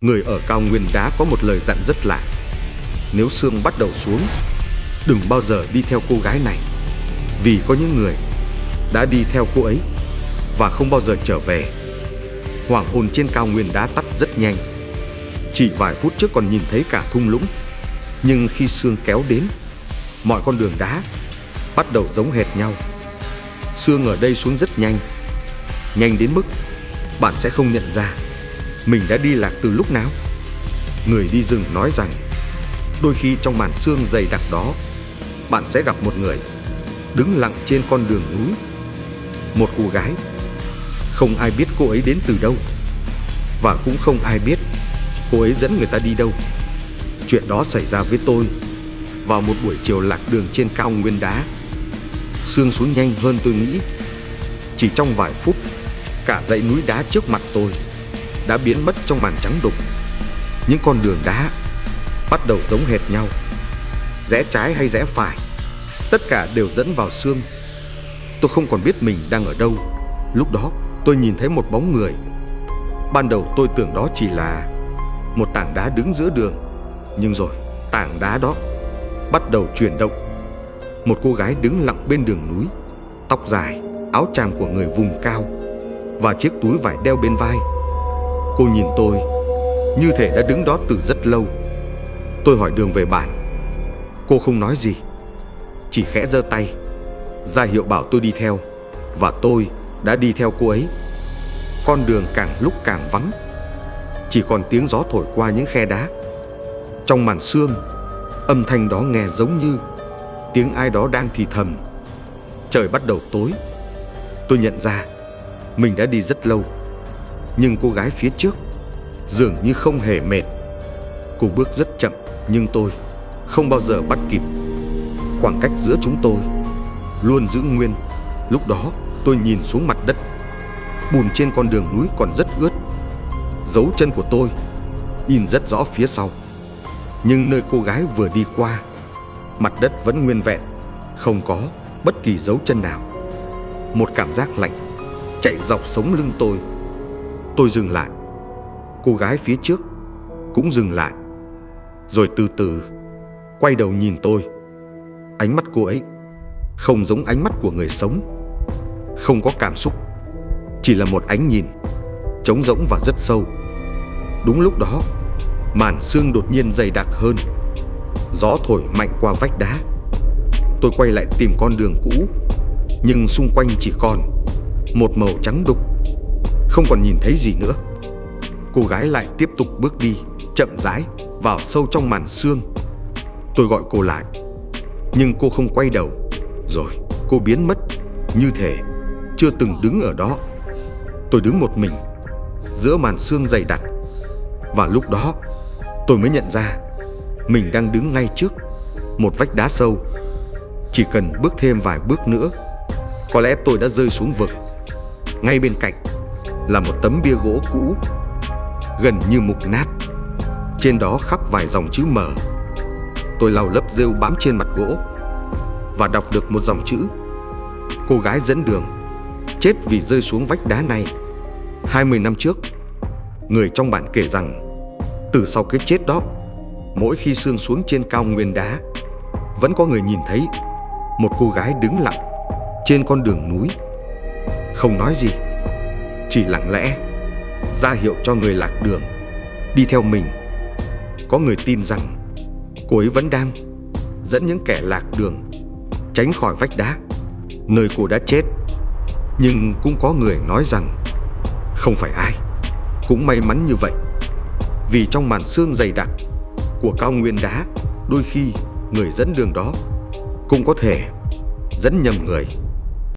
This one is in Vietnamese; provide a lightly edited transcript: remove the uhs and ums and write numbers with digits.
Người ở cao nguyên đá có một lời dặn rất lạ. Nếu Sương bắt đầu xuống, đừng bao giờ đi theo cô gái này, vì có những người đã đi theo cô ấy và không bao giờ trở về. Hoàng hôn trên cao nguyên đá tắt rất nhanh. Chỉ vài phút trước còn nhìn thấy cả thung lũng, nhưng khi Sương kéo đến, mọi con đường đá bắt đầu giống hệt nhau. Sương ở đây xuống rất nhanh, nhanh đến mức bạn sẽ không nhận ra mình đã đi lạc từ lúc nào. Người đi rừng nói rằng đôi khi trong màn sương dày đặc đó, bạn sẽ gặp một người đứng lặng trên con đường núi. Một cô gái. Không ai biết cô ấy đến từ đâu, và cũng không ai biết cô ấy dẫn người ta đi đâu. Chuyện đó xảy ra với tôi vào một buổi chiều lạc đường trên cao nguyên đá. Sương xuống nhanh hơn tôi nghĩ. Chỉ trong vài phút, cả dãy núi đá trước mặt tôi đã biến mất trong màn trắng đục. Những con đường đá bắt đầu giống hệt nhau, rẽ trái hay rẽ phải, tất cả đều dẫn vào sương. Tôi không còn biết mình đang ở đâu. Lúc đó tôi nhìn thấy một bóng người. Ban đầu tôi tưởng đó chỉ là một tảng đá đứng giữa đường, nhưng rồi tảng đá đó bắt đầu chuyển động. Một cô gái đứng lặng bên đường núi, tóc dài, áo tràm của người vùng cao và chiếc túi vải đeo bên vai. Cô nhìn tôi như thể đã đứng đó từ rất lâu. Tôi hỏi đường về bản. Cô không nói gì, chỉ khẽ giơ tay ra hiệu bảo tôi đi theo, và tôi đã đi theo cô ấy. Con đường càng lúc càng vắng, chỉ còn tiếng gió thổi qua những khe đá. Trong màn sương, âm thanh đó nghe giống như tiếng ai đó đang thì thầm. Trời bắt đầu tối. Tôi nhận ra mình đã đi rất lâu, nhưng cô gái phía trước dường như không hề mệt. Cô bước rất chậm, nhưng tôi không bao giờ bắt kịp. Khoảng cách giữa chúng tôi luôn giữ nguyên. Lúc đó tôi nhìn xuống mặt đất. Bùn trên con đường núi còn rất ướt. Dấu chân của tôi in rất rõ phía sau. Nhưng nơi cô gái vừa đi qua, mặt đất vẫn nguyên vẹn, không có bất kỳ dấu chân nào. Một cảm giác lạnh chạy dọc sống lưng tôi. Tôi dừng lại. Cô gái phía trước cũng dừng lại, rồi từ từ quay đầu nhìn tôi. Ánh mắt cô ấy không giống ánh mắt của người sống. Không có cảm xúc, chỉ là một ánh nhìn trống rỗng và rất sâu. Đúng lúc đó, màn sương đột nhiên dày đặc hơn. Gió thổi mạnh qua vách đá. Tôi quay lại tìm con đường cũ, nhưng xung quanh chỉ còn một màu trắng đục, không còn nhìn thấy gì nữa. Cô gái lại tiếp tục bước đi chậm rãi vào sâu trong màn sương. Tôi gọi cô lại, nhưng cô không quay đầu. Rồi cô biến mất, như thể chưa từng đứng ở đó. Tôi đứng một mình giữa màn sương dày đặc, và lúc đó tôi mới nhận ra mình đang đứng ngay trước một vách đá sâu. Chỉ cần bước thêm vài bước nữa, có lẽ tôi đã rơi xuống vực. Ngay bên cạnh là một tấm bia gỗ cũ, gần như mục nát. Trên đó khắc vài dòng chữ mờ. Tôi lau lớp rêu bám trên mặt gỗ và đọc được một dòng chữ: cô gái dẫn đường chết vì rơi xuống vách đá này 20 năm trước. Người trong bản kể rằng từ sau cái chết đó, mỗi khi sương xuống trên cao nguyên đá, vẫn có người nhìn thấy một cô gái đứng lặng trên con đường núi, không nói gì, chỉ lặng lẽ ra hiệu cho người lạc đường đi theo mình. Có người tin rằng cô ấy vẫn đang dẫn những kẻ lạc đường tránh khỏi vách đá nơi cô đã chết. Nhưng cũng có người nói rằng không phải ai cũng may mắn như vậy, vì trong màn sương dày đặc của cao nguyên đá, đôi khi người dẫn đường đó cũng có thể dẫn nhầm người.